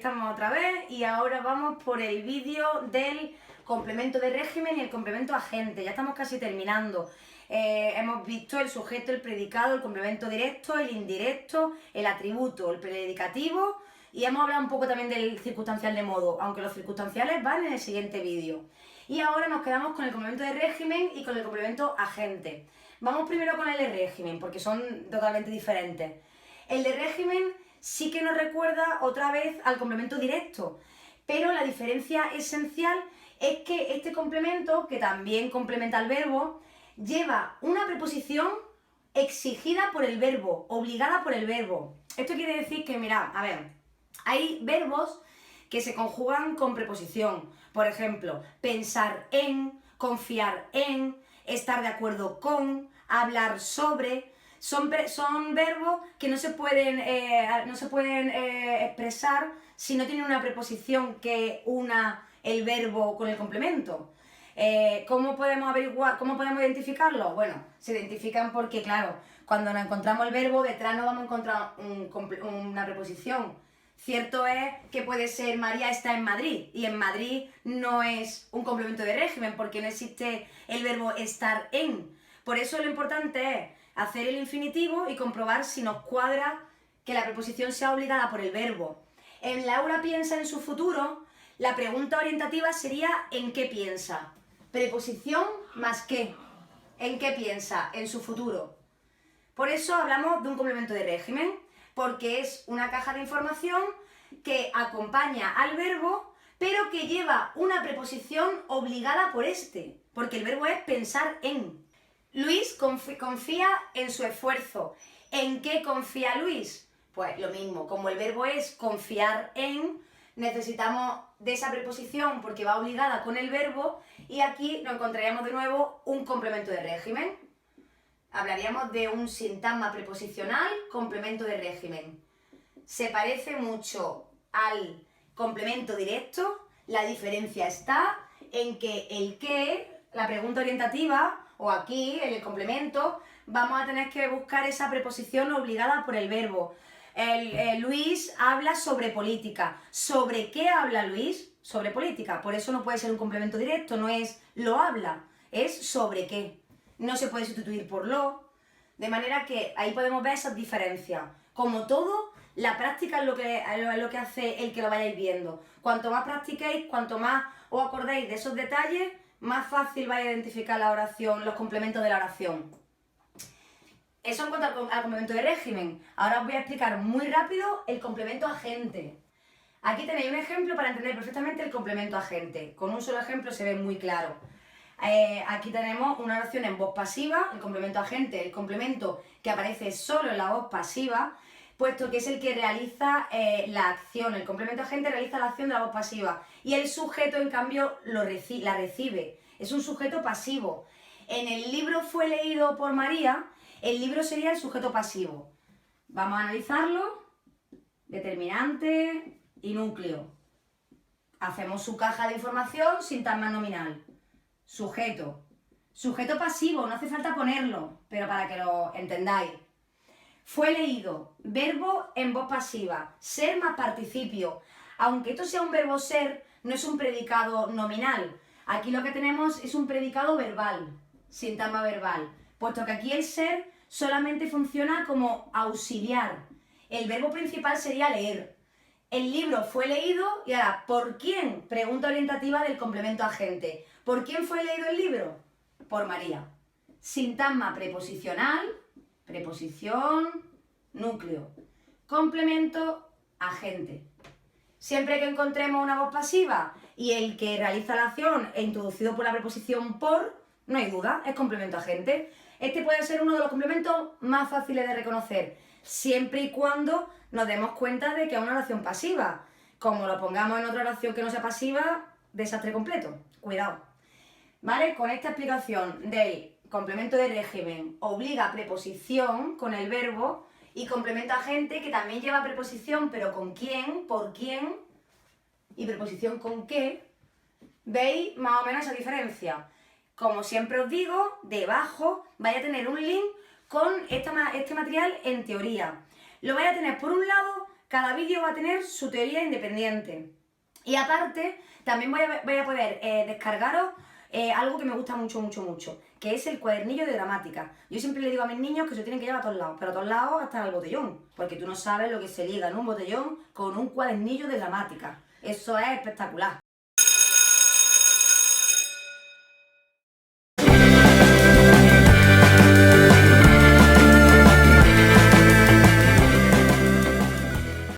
estamos otra vez y ahora vamos por el vídeo del complemento de régimen y el complemento agente. Ya estamos casi terminando. Hemos visto el sujeto, el predicado, el complemento directo, el indirecto, el atributo, el predicativo y hemos hablado un poco también del circunstancial de modo, aunque los circunstanciales van en el siguiente vídeo. Y ahora nos quedamos con el complemento de régimen y con el complemento agente. Vamos primero con el de régimen, porque son totalmente diferentes. El de régimen sí que nos recuerda otra vez al complemento directo, pero la diferencia esencial es que este complemento, que también complementa al verbo, lleva una preposición exigida por el verbo, obligada por el verbo. Esto quiere decir que, mirad, a ver, hay verbos que se conjugan con preposición. Por ejemplo, pensar en, confiar en, estar de acuerdo con, hablar sobre. Son verbos que no se pueden expresar si no tienen una preposición que una el verbo con el complemento. ¿Cómo podemos averiguar, cómo podemos identificarlo? Bueno, se identifican porque, claro, cuando nos encontramos el verbo, detrás nos vamos a encontrar una preposición. Cierto es que puede ser María está en Madrid, y en Madrid no es un complemento de régimen porque no existe el verbo estar en. Por eso lo importante es hacer el infinitivo y comprobar si nos cuadra que la preposición sea obligada por el verbo. En Laura piensa en su futuro, la pregunta orientativa sería ¿en qué piensa? Preposición más qué. ¿En qué piensa? En su futuro. Por eso hablamos de un complemento de régimen, porque es una caja de información que acompaña al verbo, pero que lleva una preposición obligada por este, porque el verbo es pensar en. Luis confía en su esfuerzo. ¿En qué confía Luis? Pues lo mismo, como el verbo es confiar en, necesitamos de esa preposición porque va obligada con el verbo y aquí nos encontraríamos de nuevo un complemento de régimen. Hablaríamos de un sintagma preposicional, complemento de régimen. Se parece mucho al complemento directo, la diferencia está en que el qué, la pregunta orientativa, o aquí, en el complemento, vamos a tener que buscar esa preposición obligada por el verbo. Luis habla sobre política. ¿Sobre qué habla Luis? Sobre política. Por eso no puede ser un complemento directo, no es lo habla, es sobre qué. No se puede sustituir por lo. De manera que ahí podemos ver esas diferencias. Como todo, la práctica es lo que hace el que lo vayáis viendo. Cuanto más practiquéis, cuanto más os acordéis de esos detalles, más fácil vais a identificar la oración, los complementos de la oración. Eso en cuanto al complemento de régimen. Ahora os voy a explicar muy rápido el complemento agente. Aquí tenéis un ejemplo para entender perfectamente el complemento agente. Con un solo ejemplo se ve muy claro. Aquí tenemos una oración en voz pasiva, el complemento agente, el complemento que aparece solo en la voz pasiva, puesto que es el que realiza la acción. El complemento agente realiza la acción de la voz pasiva y el sujeto, en cambio, la recibe. Es un sujeto pasivo. En el libro fue leído por María, el libro sería el sujeto pasivo. Vamos a analizarlo. Determinante y núcleo. Hacemos su caja de información, sintagma nominal. Sujeto. Sujeto pasivo, no hace falta ponerlo, pero para que lo entendáis. Fue leído, verbo en voz pasiva, ser más participio. Aunque esto sea un verbo ser, no es un predicado nominal. Aquí lo que tenemos es un predicado verbal, sintagma verbal, puesto que aquí el ser solamente funciona como auxiliar. El verbo principal sería leer. El libro fue leído y ahora, ¿por quién? Pregunta orientativa del complemento agente. ¿Por quién fue leído el libro? Por María. Sintagma preposicional, preposición, núcleo. Complemento agente. Siempre que encontremos una voz pasiva y el que realiza la acción es introducido por la preposición por, no hay duda, es complemento agente. Este puede ser uno de los complementos más fáciles de reconocer, siempre y cuando nos demos cuenta de que es una oración pasiva. Como lo pongamos en otra oración que no sea pasiva, desastre completo. Cuidado. ¿Vale? Con esta explicación del complemento de régimen obliga preposición con el verbo y complemento agente que también lleva preposición, pero ¿con quién? ¿Por quién? Y preposición con qué. ¿Veis más o menos esa diferencia? Como siempre os digo, debajo vais a tener un link con este material en teoría. Lo vais a tener por un lado, Cada vídeo va a tener su teoría independiente. Y aparte, también voy a poder descargaros algo que me gusta mucho, que es el cuadernillo de gramática. Yo siempre le digo a mis niños que se tienen que llevar a todos lados, pero a todos lados hasta el botellón, porque tú no sabes lo que se liga en un botellón con un cuadernillo de gramática. Eso es espectacular.